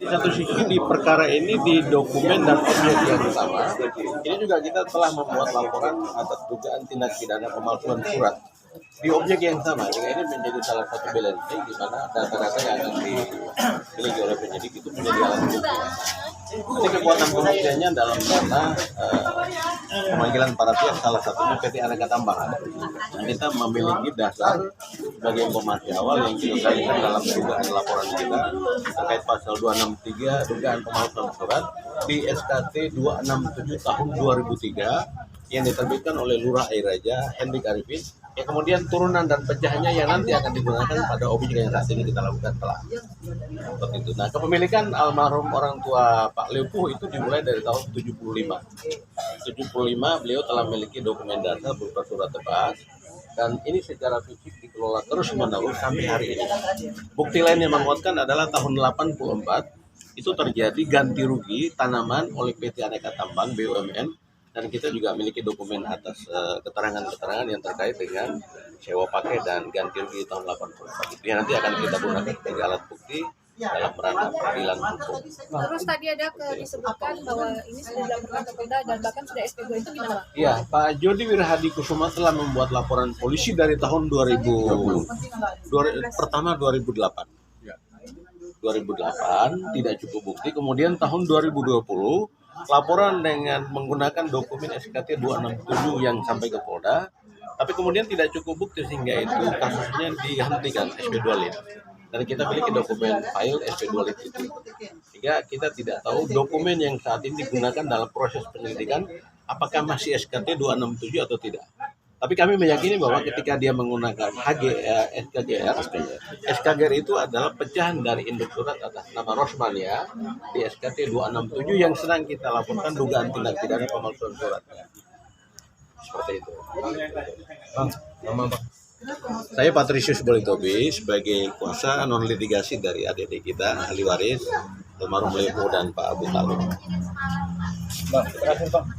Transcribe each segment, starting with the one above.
satu sisi di perkara ini di dokumen dan objek yang sama, ini juga kita telah membuat laporan atas dugaan tindak pidana pemalsuan surat. Di objek yang sama, jika ini menjadi salah satu bela diri di mana data-data yang akan dimiliki oleh penyidik itu menjadi alat bukti. Jadi kekuatan pembuktiannya dalam data pemanggilan para pihak, salah satunya PT Aneka Tambang. Nah, kita memiliki dasar sebagai informasi awal yang kita kaitkan dalam dugaan laporan kita terkait pasal 263 dugaan pemalsuan surat di SKT 267 tahun 2003 yang diterbitkan oleh Lurah Air Raja Hendrik Arifin, yang kemudian turunan dan pecahannya yang nanti akan digunakan pada objek yang saat ini kita lakukan telah seperti itu. Nah, kepemilikan almarhum orang tua Pak Leupuh itu dimulai dari tahun 75 beliau telah memiliki dokumen dasar berupa surat tebas, dan ini secara fisik dikelola terus menerus sampai hari ini. Bukti lain yang menguatkan adalah tahun 84 itu terjadi ganti rugi tanaman oleh PT Aneka Tambang BUMN, dan kita juga memiliki dokumen atas keterangan-keterangan yang terkait dengan sewa pakai dan ganti rugi tahun 84 itu yang nanti akan kita gunakan sebagai alat bukti dalam ranah peradilan hukum. Terus tadi ada disebutkan bahwa ini sudah dilaporkan ke Polda dan bahkan sudah SP2, itu gimana Pak? Iya, Pak Jody Wirahadi Kusuma telah membuat laporan polisi dari tahun 2008. Tidak cukup bukti, kemudian tahun 2020 laporan dengan menggunakan dokumen SKT 267 yang sampai ke Polda, tapi kemudian tidak cukup bukti sehingga itu kasusnya dihentikan SP2 Lit. Dan kita miliki dokumen file SP2 Lit itu. Sehingga kita tidak tahu dokumen yang saat ini digunakan dalam proses penyelidikan apakah masih SKT 267 atau tidak. Tapi kami meyakini bahwa ketika dia menggunakan SKGR itu adalah pecahan dari induk surat atas nama Rosmania di SKT 267 yang sedang kita laporkan dugaan tindak pidana pemalsuan surat. Seperti itu. Bang, nama Bang. Saya Patricius Bolitobi sebagai kuasa non litigasi dari adik-adik kita, ahli waris almarhum Leupuh dan Pak Abu Talib. Bang, terakhir Bang,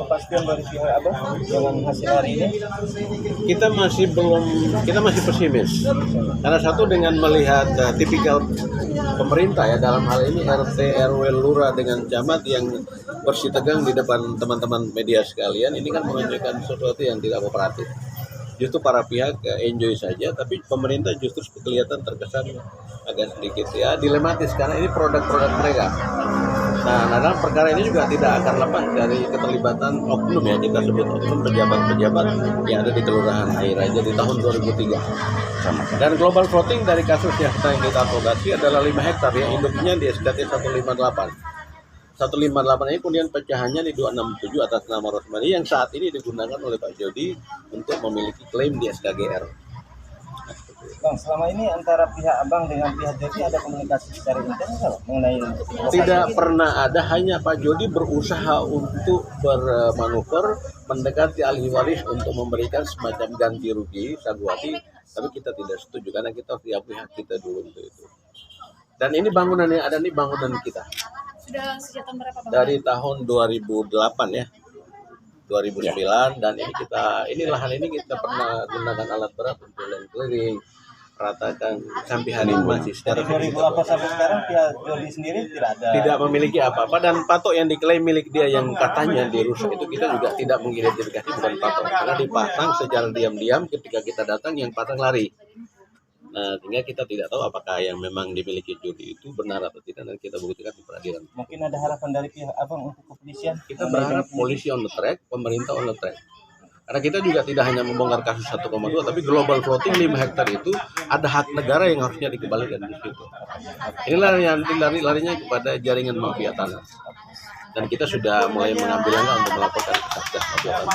kepastian dari pihak Abang dengan hasil hari ini? Kita masih pesimis. Karena satu, dengan melihat tipikal pemerintah ya dalam hal ini RT RW Lurah dengan camat yang bersitegang di depan teman-teman media sekalian, ini kan menunjukkan sesuatu yang tidak kooperatif. Justru para pihak enjoy saja, tapi pemerintah justru kelihatan terkesan agak sedikit ya dilematis karena ini produk-produk mereka. Nah, dalam perkara ini juga tidak akan lepas dari keterlibatan oknum ya, kita sebut oknum pejabat-pejabat yang ada di Kelurahan Air Raja di tahun 2003. Dan global floating dari kasus yang sedang kita advokasi adalah 5 hektar yang induknya di SKT 158. 158 ini kemudian pecahannya di 267 atas nama Rosmani yang saat ini digunakan oleh Pak Jody untuk memiliki klaim di SKGR. Bang, selama ini antara pihak Abang dengan pihak Jody ada komunikasi secara intens mengenai tidak pernah ada, hanya Pak Jody berusaha untuk bermanuver mendekati ahli waris untuk memberikan semacam ganti rugi Saguati, tapi kita tidak setuju karena kita pihak kita dulu untuk itu. Dan ini bangunan yang ada, ini bangunan kita. Sudah sejak tahun berapa Bang? Dari tahun 2008 ya. 2009 dan ini lahan ini kita pernah gunakan alat berat untuk land clearing, ratakan sampai hari ini masih secara 2008 sampai sekarang pihak Jody sendiri tidak memiliki apa-apa, dan patok yang diklaim milik dia yang katanya dirusak itu kita juga tidak mengidentifikasi bukan patok karena dipasang secara diam-diam ketika kita datang yang pasang lari. Nah, sehingga kita tidak tahu apakah yang memang dimiliki Jody itu benar atau tidak, dan kita buktikan di peradilan. Mungkin ada harapan dari pihak Abang untuk kepolisian? Kita berharap polisi on the track, pemerintah on the track. Karena kita juga tidak hanya membongkar kasus 1,2, tapi global floating 5 hektar itu ada hak negara yang harusnya dikembalikan di situ. Inilah yang larinya kepada jaringan mafia tanah. Dan kita sudah mulai mengambil langkah untuk melaporkan ke Satgas Mafia Tanah.